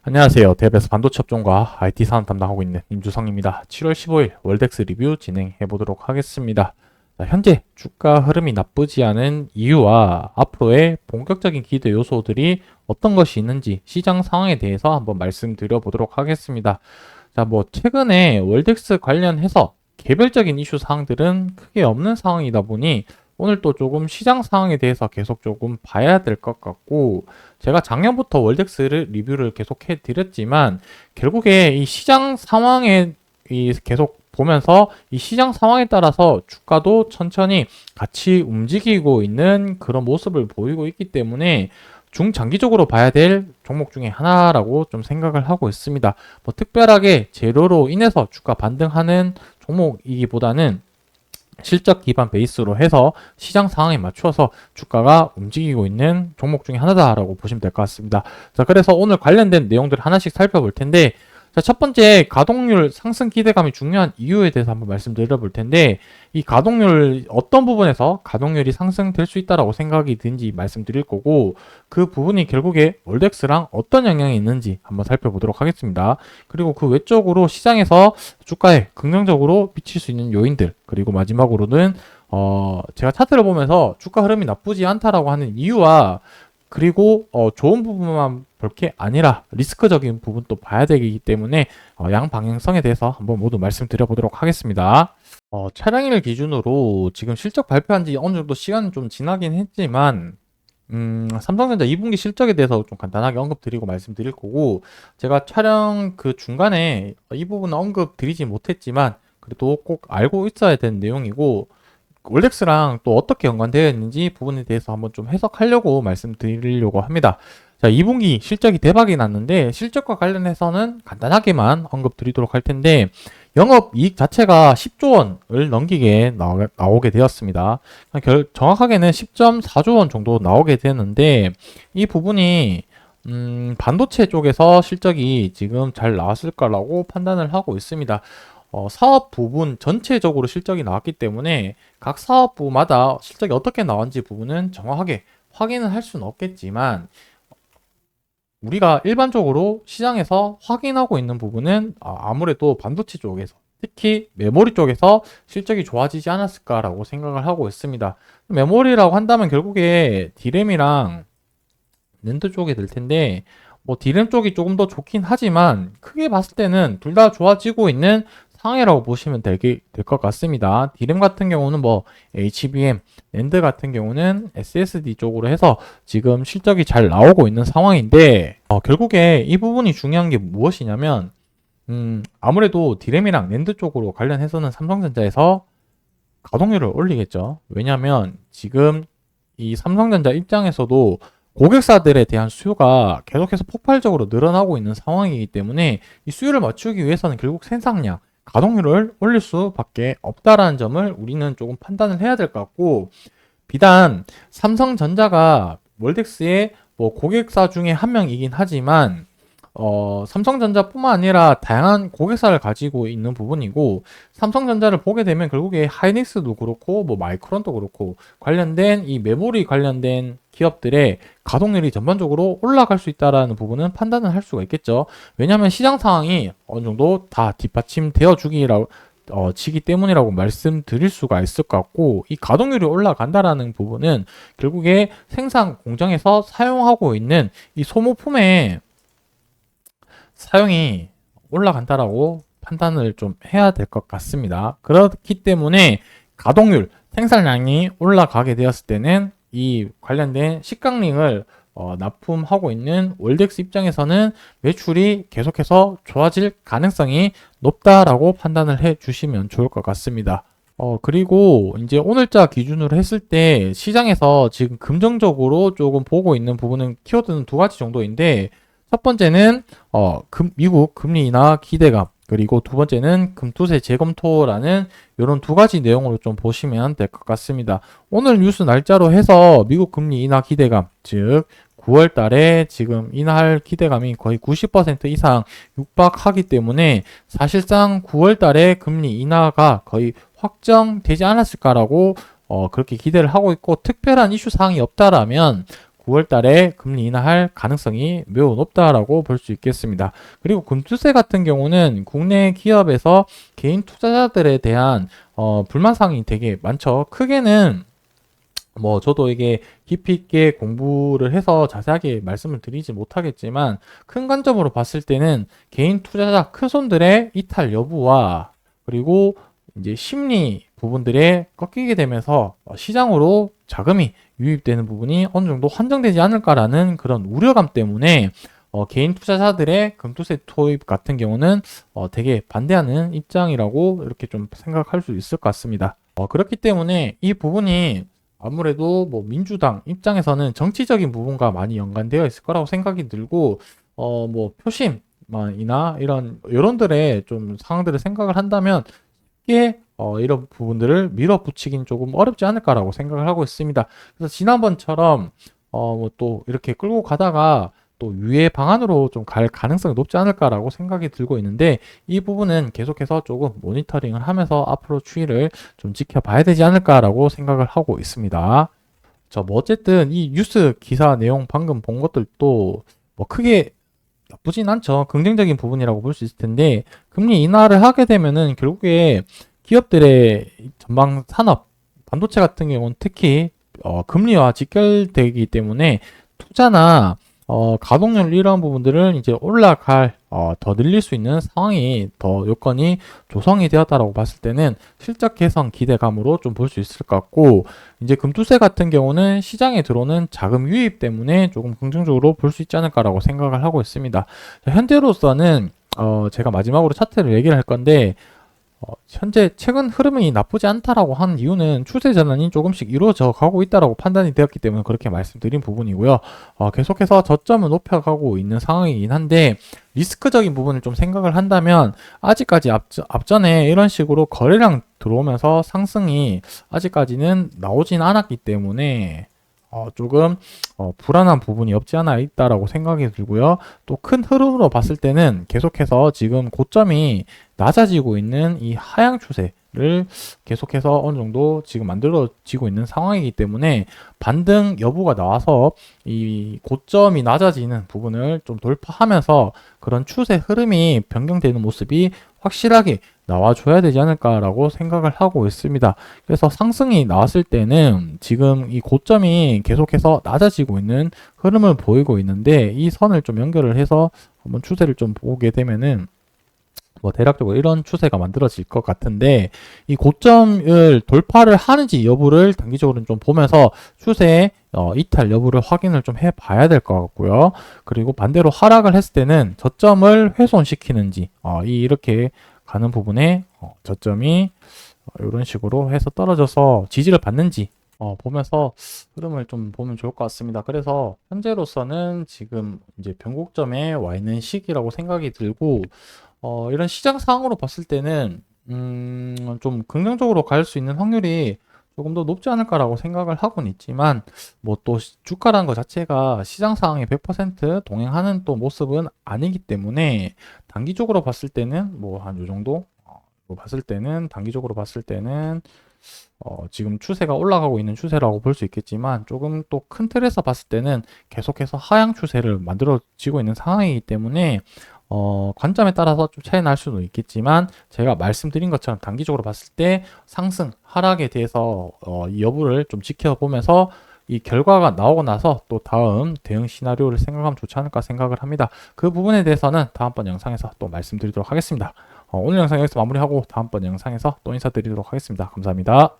안녕하세요. 대배에서 반도체 업종과 IT 산업 담당하고 있는 임주성입니다. 7월 15일 월덱스 리뷰 진행해 보도록 하겠습니다. 자, 현재 주가 흐름이 나쁘지 않은 이유와 앞으로의 본격적인 기대 요소들이 어떤 것이 있는지 시장 상황에 대해서 한번 말씀드려 보도록 하겠습니다. 자, 최근에 월덱스 관련해서 개별적인 이슈 사항들은 크게 없는 상황이다 보니 오늘 또 조금 시장 상황에 대해서 계속 조금 봐야 될 것 같고, 제가 작년부터 월덱스를 리뷰를 계속 해드렸지만 결국에 이 시장 상황에 계속 보면서 이 시장 상황에 따라서 주가도 천천히 같이 움직이고 있는 그런 모습을 보이고 있기 때문에 중장기적으로 봐야 될 종목 중에 하나라고 좀 생각을 하고 있습니다. 특별하게 재료로 인해서 주가 반등하는 종목이기보다는 실적 기반 베이스로 해서 시장 상황에 맞추어서 주가가 움직이고 있는 종목 중에 하나다라고 보시면 될 것 같습니다. 자, 그래서 오늘 관련된 내용들을 하나씩 살펴볼 텐데, 자, 첫 번째 가동률 상승 기대감이 중요한 이유에 대해서 한번 말씀드려 볼 텐데, 이 가동률 어떤 부분에서 가동률이 상승될 수 있다라고 생각이 드는지 말씀드릴 거고, 그 부분이 결국에 월덱스랑 어떤 영향이 있는지 한번 살펴보도록 하겠습니다. 그리고 그 외적으로 시장에서 주가에 긍정적으로 미칠 수 있는 요인들, 그리고 마지막으로는 제가 차트를 보면서 주가 흐름이 나쁘지 않다라고 하는 이유와, 그리고 좋은 부분만 볼 게 아니라 리스크적인 부분도 봐야 되기 때문에 양 방향성에 대해서 한번 모두 말씀드려 보도록 하겠습니다. 차량일 기준으로 지금 실적 발표한 지 어느 정도 시간은 좀 지나긴 했지만, 삼성전자 2분기 실적에 대해서 좀 간단하게 언급드리고 말씀드릴 거고, 제가 촬영 그 중간에 이 부분은 언급드리지 못했지만 그래도 꼭 알고 있어야 되는 내용이고, 월덱스랑 또 어떻게 연관되어 있는지 부분에 대해서 한번 좀 해석하려고 말씀드리려고 합니다. 자, 2분기 실적이 대박이 났는데 실적과 관련해서는 간단하게만 언급드리도록 할 텐데, 영업이익 자체가 10조 원을 넘기게 나오게 되었습니다. 정확하게는 10.4조 원 정도 나오게 되는데, 이 부분이 반도체 쪽에서 실적이 지금 잘 나왔을 거라고 판단을 하고 있습니다. 사업 부분 전체적으로 실적이 나왔기 때문에 각 사업부마다 실적이 어떻게 나왔는지 부분은 정확하게 확인을 할 수는 없겠지만, 우리가 일반적으로 시장에서 확인하고 있는 부분은 아무래도 반도체 쪽에서, 특히 메모리 쪽에서 실적이 좋아지지 않았을까라고 생각을 하고 있습니다. 메모리라고 한다면 결국에 D램이랑 낸드 쪽이 될 텐데, D램 쪽이 조금 더 좋긴 하지만 크게 봤을 때는 둘 다 좋아지고 있는 상해라고 보시면 될 것 같습니다. D램 같은 경우는 HBM, 낸드 같은 경우는 SSD 쪽으로 해서 지금 실적이 잘 나오고 있는 상황인데, 결국에 이 부분이 중요한 게 무엇이냐면, 아무래도 D램이랑 낸드 쪽으로 관련해서는 삼성전자에서 가동률을 올리겠죠. 왜냐하면 지금 이 삼성전자 입장에서도 고객사들에 대한 수요가 계속해서 폭발적으로 늘어나고 있는 상황이기 때문에 이 수요를 맞추기 위해서는 결국 생산량, 가동률을 올릴 수밖에 없다라는 점을 우리는 조금 판단을 해야 될 것 같고, 비단 삼성전자가 월덱스의 고객사 중에 한 명이긴 하지만 삼성전자뿐만 아니라 다양한 고객사를 가지고 있는 부분이고, 삼성전자를 보게 되면 결국에 하이닉스도 그렇고 마이크론도 그렇고 관련된 이 메모리 관련된 기업들의 가동률이 전반적으로 올라갈 수 있다라는 부분은 판단을 할 수가 있겠죠. 왜냐하면 시장 상황이 어느 정도 다 뒷받침되어 주기라고 지기 때문이라고 말씀드릴 수가 있을 것 같고, 이 가동률이 올라간다라는 부분은 결국에 생산 공장에서 사용하고 있는 이 소모품의 사용이 올라간다라고 판단을 좀 해야 될 것 같습니다. 그렇기 때문에 가동률, 생산량이 올라가게 되었을 때는 이 관련된 식강링을 납품하고 있는 월덱스 입장에서는 매출이 계속해서 좋아질 가능성이 높다라고 판단을 해 주시면 좋을 것 같습니다. 그리고 이제 오늘자 기준으로 했을 때 시장에서 지금 긍정적으로 조금 보고 있는 부분은 키워드는 두 가지 정도인데, 첫 번째는 미국 금리 인하 기대감, 그리고 두 번째는 금투세 재검토라는 이런 두 가지 내용으로 좀 보시면 될 것 같습니다. 오늘 뉴스 날짜로 해서 미국 금리 인하 기대감, 즉 9월 달에 지금 인하할 기대감이 거의 90% 이상 육박하기 때문에 사실상 9월 달에 금리 인하가 거의 확정되지 않았을까라고 그렇게 기대를 하고 있고, 특별한 이슈 사항이 없다라면 9월 달에 금리 인하할 가능성이 매우 높다라고 볼 수 있겠습니다. 그리고 금투세 같은 경우는 국내 기업에서 개인 투자자들에 대한 불만사항이 되게 많죠. 크게는 뭐 저도 이게 깊이 있게 공부를 해서 자세하게 말씀을 드리지 못하겠지만 큰 관점으로 봤을 때는 개인 투자자 큰손들의 이탈 여부와 그리고 이제 심리 부분들에 꺾이게 되면서 시장으로 자금이 유입되는 부분이 어느 정도 한정되지 않을까라는 그런 우려감 때문에 개인 투자자들의 금투세 투입 같은 경우는 되게 반대하는 입장이라고 이렇게 좀 생각할 수 있을 것 같습니다. 그렇기 때문에 이 부분이 아무래도 뭐 민주당 입장에서는 정치적인 부분과 많이 연관되어 있을 거라고 생각이 들고 뭐 표심이나 이런 여론들의 좀 상황들을 생각을 한다면 쉽게 이런 부분들을 밀어붙이긴 조금 어렵지 않을까라고 생각을 하고 있습니다. 그래서 지난번처럼 뭐 또 이렇게 끌고 가다가 또 유예 방안으로 좀 갈 가능성이 높지 않을까라고 생각이 들고 있는데 이 부분은 계속해서 조금 모니터링을 하면서 앞으로 추이를 좀 지켜봐야 되지 않을까라고 생각을 하고 있습니다. 뭐 어쨌든 이 뉴스 기사 내용 방금 본 것들도 뭐 크게 나쁘진 않죠. 긍정적인 부분이라고 볼 수 있을 텐데 금리 인하를 하게 되면은 결국에 기업들의 전방 산업, 반도체 같은 경우는 특히 금리와 직결되기 때문에 투자나 가동률 이런 부분들은 이제 올라갈 더 늘릴 수 있는 상황이 더 요건이 조성이 되었다라고 봤을 때는 실적 개선 기대감으로 좀 볼 수 있을 것 같고 이제 금투세 같은 경우는 시장에 들어오는 자금 유입 때문에 조금 긍정적으로 볼 수 있지 않을까라고 생각을 하고 있습니다. 현재로서는 제가 마지막으로 차트를 얘기를 할 건데 현재 최근 흐름이 나쁘지 않다라고 하는 이유는 추세 전환이 조금씩 이루어져 가고 있다라고 판단이 되었기 때문에 그렇게 말씀드린 부분이고요. 계속해서 저점을 높여가고 있는 상황이긴 한데 리스크적인 부분을 좀 생각을 한다면 아직까지 앞전에 이런 식으로 거래량 들어오면서 상승이 아직까지는 나오진 않았기 때문에 조금 불안한 부분이 없지 않아 있다라고 생각이 들고요. 또 큰 흐름으로 봤을 때는 계속해서 지금 고점이 낮아지고 있는 이 하향 추세를 계속해서 어느 정도 지금 만들어지고 있는 상황이기 때문에 반등 여부가 나와서 이 고점이 낮아지는 부분을 좀 돌파하면서 그런 추세 흐름이 변경되는 모습이 확실하게 나와줘야 되지 않을까라고 생각을 하고 있습니다. 그래서 상승이 나왔을 때는 지금 이 고점이 계속해서 낮아지고 있는 흐름을 보이고 있는데 이 선을 좀 연결을 해서 한번 추세를 좀 보게 되면은 뭐 대략적으로 이런 추세가 만들어질 것 같은데 이 고점을 돌파를 하는지 여부를 단기적으로는 좀 보면서 추세의 이탈 여부를 확인을 좀 해봐야 될 것 같고요. 그리고 반대로 하락을 했을 때는 저점을 훼손시키는지 이렇게 가는 부분에 저점이 이런 식으로 해서 떨어져서 지지를 받는지 보면서 흐름을 좀 보면 좋을 것 같습니다. 그래서 현재로서는 지금 이제 변곡점에 와 있는 시기라고 생각이 들고 이런 시장 상황으로 봤을 때는 좀 긍정적으로 갈 수 있는 확률이 조금 더 높지 않을까라고 생각을 하고는 있지만 뭐 또 주가라는 것 자체가 시장 상황에 100% 동행하는 또 모습은 아니기 때문에 단기적으로 봤을 때는 뭐 한 요 정도 봤을 때는 단기적으로 봤을 때는 지금 추세가 올라가고 있는 추세라고 볼 수 있겠지만 조금 또 큰 틀에서 봤을 때는 계속해서 하향 추세를 만들어지고 있는 상황이기 때문에 관점에 따라서 좀 차이 날 수도 있겠지만 제가 말씀드린 것처럼 단기적으로 봤을 때 상승, 하락에 대해서 이 여부를 좀 지켜보면서 이 결과가 나오고 나서 또 다음 대응 시나리오를 생각하면 좋지 않을까 생각을 합니다. 그 부분에 대해서는 다음번 영상에서 또 말씀드리도록 하겠습니다. 오늘 영상 여기서 마무리하고 다음번 영상에서 또 인사드리도록 하겠습니다. 감사합니다.